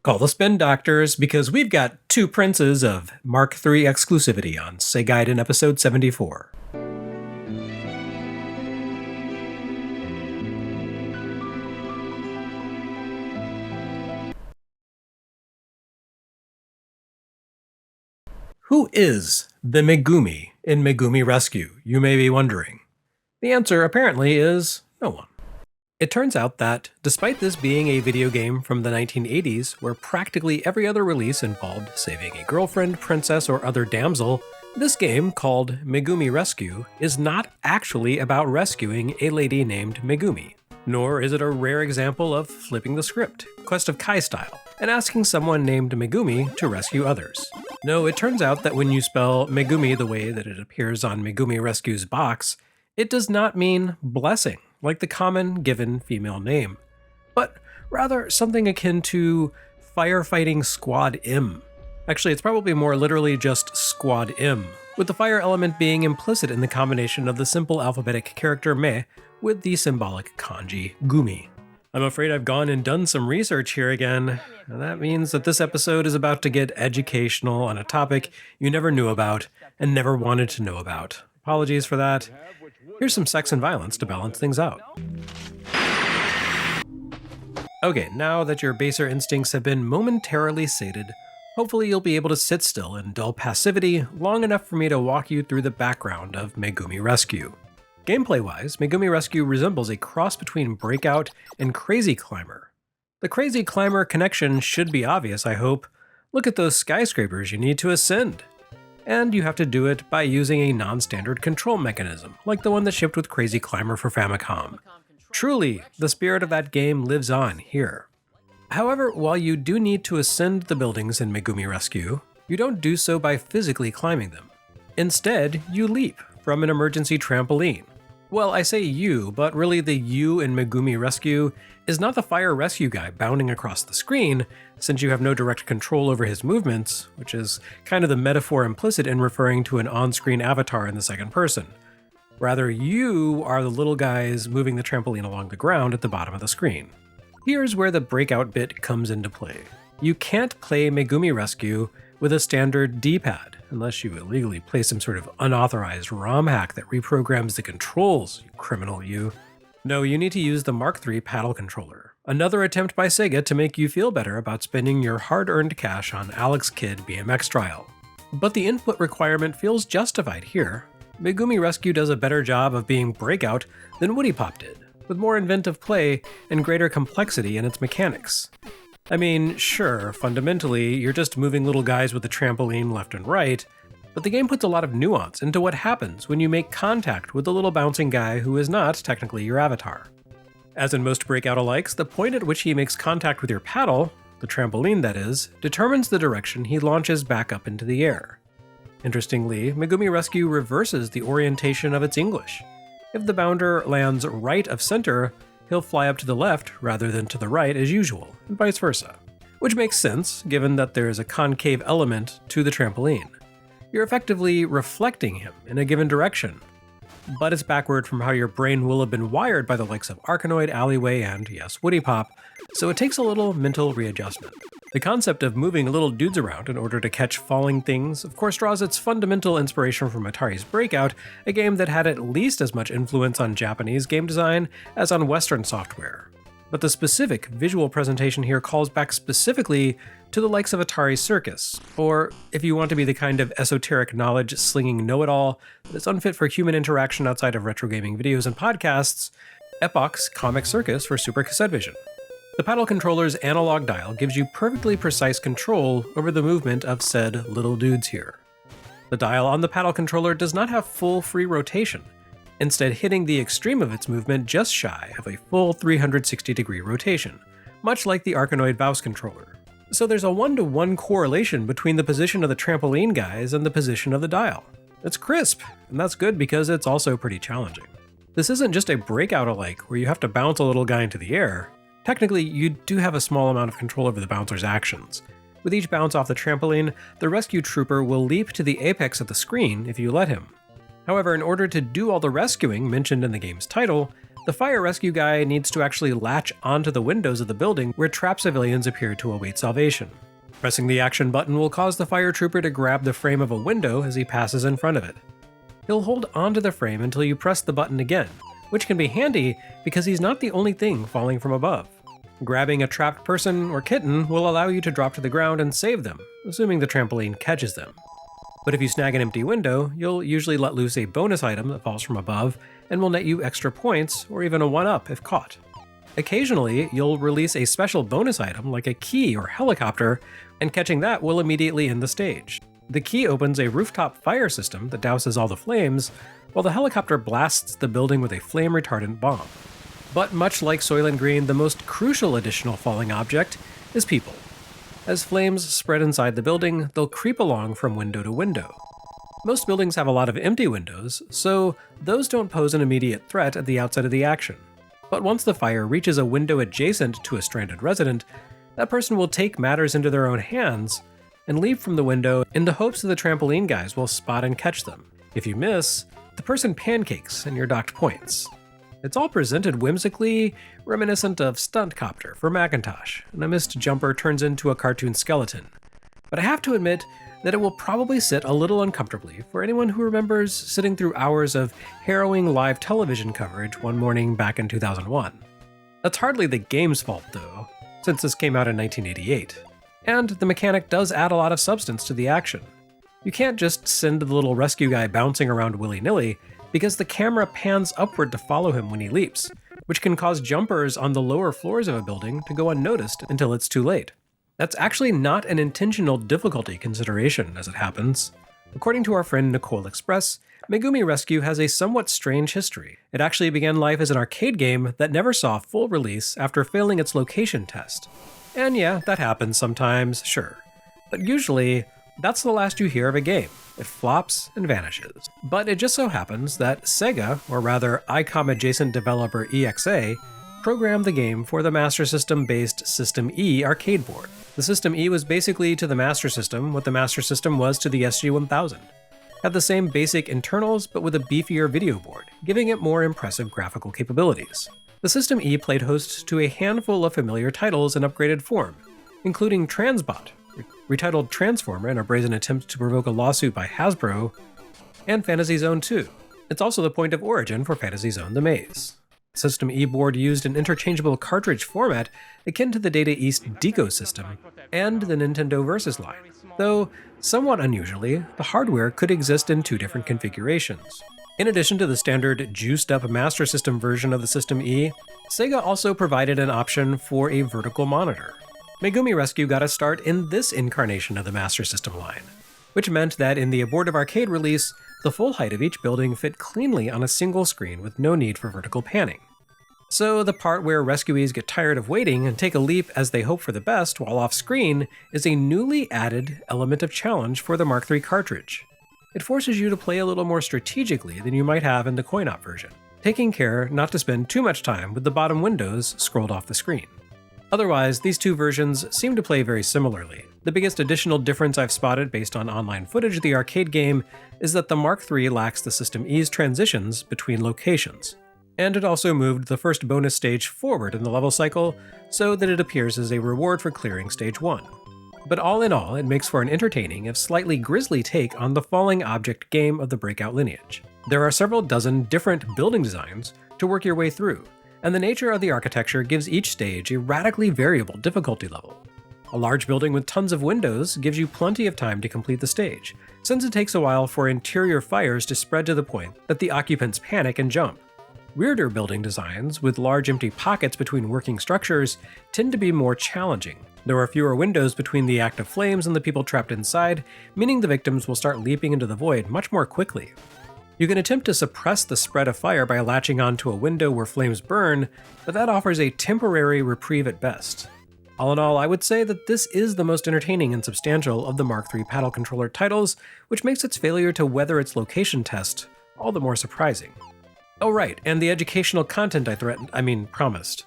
Call the Spin Doctors, because we've got two princes of Mark III exclusivity on Segaiden episode 74. Who is the Megumi in Megumi Rescue, you may be wondering? The answer apparently is no one. It turns out that, despite this being a video game from the 1980s, where practically every other release involved saving a girlfriend, princess, or other damsel, this game, called Megumi Rescue, is not actually about rescuing a lady named Megumi. Nor is it a rare example of flipping the script, Quest of Kai style, and asking someone named Megumi to rescue others. No, it turns out that when you spell Megumi the way that it appears on Megumi Rescue's box, it does not mean blessing, like the common given female name, but rather something akin to Firefighting Squad M. Actually, it's probably more literally just Squad M, with the fire element being implicit in the combination of the simple alphabetic character me with the symbolic kanji gumi. I'm afraid I've gone and done some research here again, and that means that this episode is about to get educational on a topic you never knew about and never wanted to know about. Apologies for that. Here's some sex and violence to balance things out. Okay, now that your baser instincts have been momentarily sated, hopefully you'll be able to sit still in dull passivity long enough for me to walk you through the background of Megumi Rescue. Gameplay-wise, Megumi Rescue resembles a cross between Breakout and Crazy Climber. The Crazy Climber connection should be obvious, I hope. Look at those skyscrapers you need to ascend. And you have to do it by using a non-standard control mechanism, like the one that shipped with Crazy Climber for Famicom. Truly, the spirit of that game lives on here. However, while you do need to ascend the buildings in Megumi Rescue, you don't do so by physically climbing them. Instead, you leap from an emergency trampoline. Well, I say you, but really the you in Megumi Rescue is not the fire rescue guy bounding across the screen, since you have no direct control over his movements, which is kind of the metaphor implicit in referring to an on-screen avatar in the second person. Rather, you are the little guys moving the trampoline along the ground at the bottom of the screen. Here's where the breakout bit comes into play. You can't play Megumi Rescue with a standard D-pad, unless you illegally play some sort of unauthorized ROM hack that reprograms the controls, you criminal you. No, you need to use the Mark III paddle controller, another attempt by Sega to make you feel better about spending your hard-earned cash on Alex Kidd BMX Trial. But the input requirement feels justified here. Megumi Rescue does a better job of being Breakout than Woody Pop did, with more inventive play and greater complexity in its mechanics. I mean, sure, fundamentally, you're just moving little guys with a trampoline left and right, but the game puts a lot of nuance into what happens when you make contact with the little bouncing guy who is not technically your avatar. As in most Breakout-alikes, the point at which he makes contact with your paddle, the trampoline that is, determines the direction he launches back up into the air. Interestingly, Megumi Rescue reverses the orientation of its English. If the bounder lands right of center, he'll fly up to the left rather than to the right as usual, and vice versa. Which makes sense, given that there is a concave element to the trampoline. You're effectively reflecting him in a given direction. But it's backward from how your brain will have been wired by the likes of Arkanoid, Alleyway, and, yes, Woody Pop, so it takes a little mental readjustment. The concept of moving little dudes around in order to catch falling things, of course, draws its fundamental inspiration from Atari's Breakout, a game that had at least as much influence on Japanese game design as on Western software. But the specific visual presentation here calls back specifically to the likes of Atari Circus, or, if you want to be the kind of esoteric knowledge-slinging know-it-all that is unfit for human interaction outside of retro gaming videos and podcasts, Epoch's Comic Circus for Super Cassette Vision. The paddle controller's analog dial gives you perfectly precise control over the movement of said little dudes here. The dial on the paddle controller does not have full free rotation, instead hitting the extreme of its movement just shy of a full 360-degree rotation, much like the Arkanoid Vous controller. So there's a 1-to-1 correlation between the position of the trampoline guys and the position of the dial. It's crisp, and that's good because it's also pretty challenging. This isn't just a Breakout-alike where you have to bounce a little guy into the air. Technically, you do have a small amount of control over the bouncer's actions. With each bounce off the trampoline, the rescue trooper will leap to the apex of the screen if you let him. However, in order to do all the rescuing mentioned in the game's title, The fire rescue guy needs to actually latch onto the windows of the building where trapped civilians appear to await salvation. Pressing the action button will cause the fire trooper to grab the frame of a window as he passes in front of it. He'll hold onto the frame until you press the button again, which can be handy because he's not the only thing falling from above. Grabbing a trapped person or kitten will allow you to drop to the ground and save them, assuming the trampoline catches them. But if you snag an empty window, you'll usually let loose a bonus item that falls from above and will net you extra points or even a 1-up if caught. Occasionally, you'll release a special bonus item like a key or helicopter, and catching that will immediately end the stage. The key opens a rooftop fire system that douses all the flames, while the helicopter blasts the building with a flame-retardant bomb. But much like Soylent Green, the most crucial additional falling object is people. As flames spread inside the building, they'll creep along from window to window. Most buildings have a lot of empty windows, so those don't pose an immediate threat at the outset of the action. But once the fire reaches a window adjacent to a stranded resident, that person will take matters into their own hands and leap from the window in the hopes that the trampoline guys will spot and catch them. If you miss, the person pancakes and you're docked points. It's all presented whimsically, reminiscent of Stuntcopter for Macintosh, and a missed jumper turns into a cartoon skeleton. But I have to admit that it will probably sit a little uncomfortably for anyone who remembers sitting through hours of harrowing live television coverage one morning back in 2001. That's hardly the game's fault though, since this came out in 1988. And the mechanic does add a lot of substance to the action. You can't just send the little rescue guy bouncing around willy-nilly, because the camera pans upward to follow him when he leaps, which can cause jumpers on the lower floors of a building to go unnoticed until it's too late. That's actually not an intentional difficulty consideration, as it happens. According to our friend Nicole Express, Megumi Rescue has a somewhat strange history. It actually began life as an arcade game that never saw full release after failing its location test. And yeah, that happens sometimes, sure. But usually, that's the last you hear of a game. It flops and vanishes. But it just so happens that Sega, or rather ICOM adjacent developer EXA, programmed the game for the Master System-based System E arcade board. The System E was basically to the Master System what the Master System was to the SG-1000. Had the same basic internals, but with a beefier video board, giving it more impressive graphical capabilities. The System E played host to a handful of familiar titles in upgraded form, including Transbot, retitled Transformer in a brazen attempt to provoke a lawsuit by Hasbro, and Fantasy Zone 2. It's also the point of origin for Fantasy Zone The Maze. The System E board used an interchangeable cartridge format akin to the Data East Deco system and the Nintendo Versus line, though somewhat unusually, the hardware could exist in two different configurations. In addition to the standard juiced-up Master System version of the System E, Sega also provided an option for a vertical monitor. Megumi Rescue got a start in this incarnation of the Master System line, which meant that in the abortive arcade release, the full height of each building fit cleanly on a single screen with no need for vertical panning. So the part where rescuees get tired of waiting and take a leap as they hope for the best while off-screen is a newly added element of challenge for the Mark III cartridge. It forces you to play a little more strategically than you might have in the coin-op version, taking care not to spend too much time with the bottom windows scrolled off the screen. Otherwise, these two versions seem to play very similarly. The biggest additional difference I've spotted based on online footage of the arcade game is that the Mark III lacks the System E's transitions between locations. And it also moved the first bonus stage forward in the level cycle so that it appears as a reward for clearing stage 1. But all in all, it makes for an entertaining, if slightly grisly take on the falling object game of the Breakout lineage. There are several dozen different building designs to work your way through, and the nature of the architecture gives each stage a radically variable difficulty level. A large building with tons of windows gives you plenty of time to complete the stage, since it takes a while for interior fires to spread to the point that the occupants panic and jump. Weirder building designs, with large empty pockets between working structures, tend to be more challenging. There are fewer windows between the active flames and the people trapped inside, meaning the victims will start leaping into the void much more quickly. You can attempt to suppress the spread of fire by latching onto a window where flames burn, but that offers a temporary reprieve at best. All in all, I would say that this is the most entertaining and substantial of the Mark III paddle controller titles, which makes its failure to weather its location test all the more surprising. Oh right, and the educational content I promised.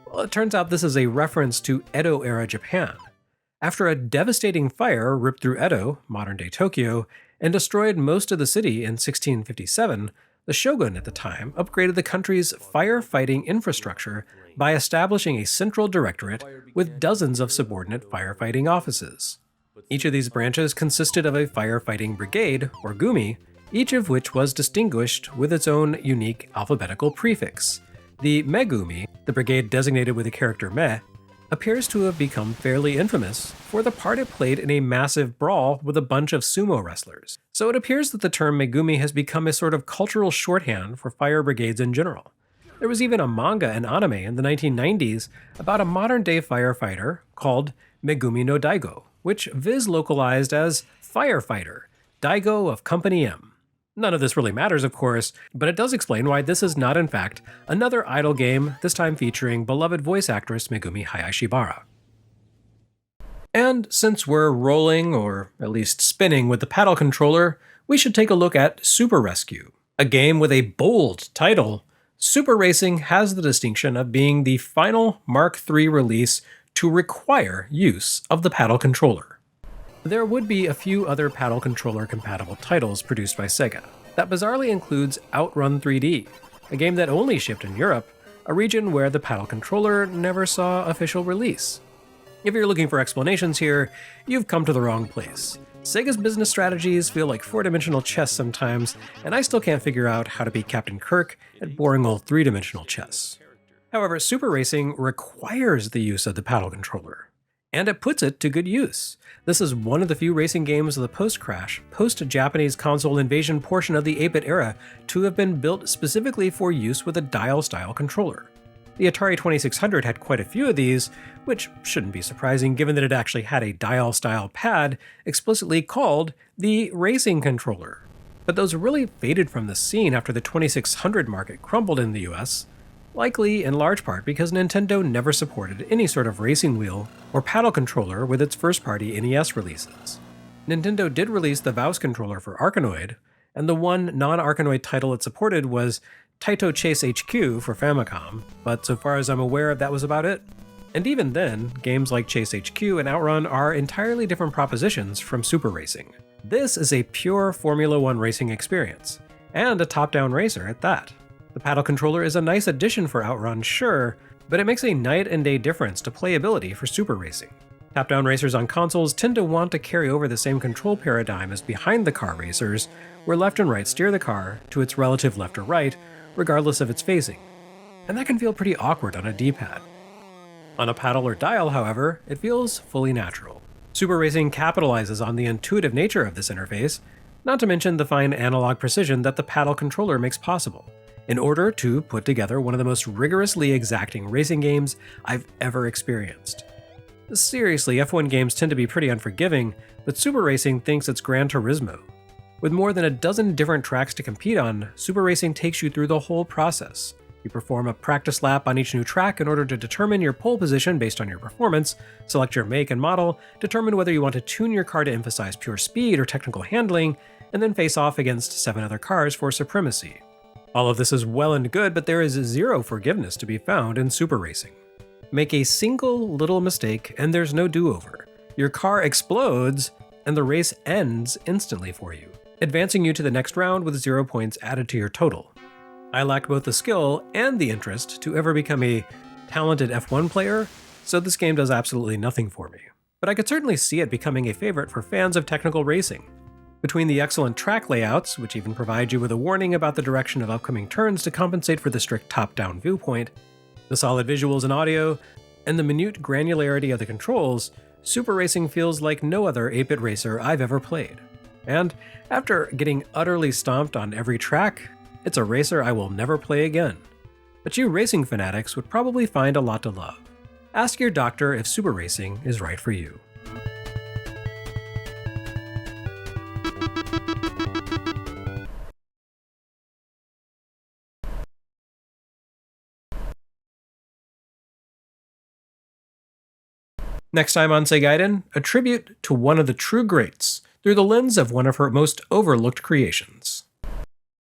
Well, it turns out this is a reference to Edo-era Japan. After a devastating fire ripped through Edo, modern-day Tokyo, and destroyed most of the city in 1657, The shogun at the time upgraded the country's firefighting infrastructure by establishing a central directorate with dozens of subordinate firefighting offices. Each of these branches consisted of a firefighting brigade, or gumi, each of which was distinguished with its own unique alphabetical prefix. The Megumi, the brigade designated with the character Me, appears to have become fairly infamous for the part it played in a massive brawl with a bunch of sumo wrestlers. So it appears that the term Megumi has become a sort of cultural shorthand for fire brigades in general. There was even a manga and anime in the 1990s about a modern-day firefighter called Megumi no Daigo, which Viz localized as Firefighter, Daigo of Company M. None of this really matters, of course, but it does explain why this is not in fact another idle game, this time featuring beloved voice actress Megumi Hayashibara. And since we're rolling, or at least spinning with the paddle controller, we should take a look at Super Rescue. A game with a bold title, Super Racing has the distinction of being the final Mark III release to require use of the paddle controller. There would be a few other paddle controller compatible titles produced by Sega. That bizarrely includes Outrun 3D, a game that only shipped in Europe, a region where the paddle controller never saw official release. If you're looking for explanations here, you've come to the wrong place. Sega's business strategies feel like four-dimensional chess sometimes, and I still can't figure out how to beat Captain Kirk at boring old three-dimensional chess. However, Super Racing requires the use of the paddle controller, and it puts it to good use. This is one of the few racing games of the post-crash, post-Japanese console invasion portion of the 8-bit era to have been built specifically for use with a dial-style controller. The Atari 2600 had quite a few of these, which shouldn't be surprising given that it actually had a dial-style pad explicitly called the racing controller. But those really faded from the scene after the 2600 market crumbled in the US, likely in large part because Nintendo never supported any sort of racing wheel or paddle controller with its first-party NES releases. Nintendo did release the VOUS controller for Arkanoid, and the one non-Arkanoid title it supported was Taito Chase HQ for Famicom, but so far as I'm aware, that was about it. And even then, games like Chase HQ and Outrun are entirely different propositions from Super Racing. This is a pure Formula 1 racing experience, and a top-down racer at that. The paddle controller is a nice addition for Outrun, sure, but it makes a night and day difference to playability for Super Racing. Top-down racers on consoles tend to want to carry over the same control paradigm as behind-the-car racers, where left and right steer the car to its relative left or right, regardless of its phasing. And that can feel pretty awkward on a D-pad. On a paddle or dial, however, it feels fully natural. Super Racing capitalizes on the intuitive nature of this interface, not to mention the fine analog precision that the paddle controller makes possible, in order to put together one of the most rigorously exacting racing games I've ever experienced. Seriously, F1 games tend to be pretty unforgiving, but Super Racing thinks it's Gran Turismo. With more than a dozen different tracks to compete on, Super Racing takes you through the whole process. You perform a practice lap on each new track in order to determine your pole position based on your performance, select your make and model, determine whether you want to tune your car to emphasize pure speed or technical handling, and then face off against 7 other cars for supremacy. All of this is well and good, but there is zero forgiveness to be found in Super Racing. Make a single little mistake and there's no do-over. Your car explodes and the race ends instantly for you, advancing you to the next round with 0 points added to your total. I lack both the skill and the interest to ever become a talented F1 player, so this game does absolutely nothing for me. But I could certainly see it becoming a favorite for fans of technical racing. Between the excellent track layouts, which even provide you with a warning about the direction of upcoming turns to compensate for the strict top-down viewpoint, the solid visuals and audio, and the minute granularity of the controls, Super Racing feels like no other 8-bit racer I've ever played. And after getting utterly stomped on every track, it's a racer I will never play again. But you racing fanatics would probably find a lot to love. Ask your doctor if Super Racing is right for you. Next time on Segaiden, a tribute to one of the true greats through the lens of one of her most overlooked creations.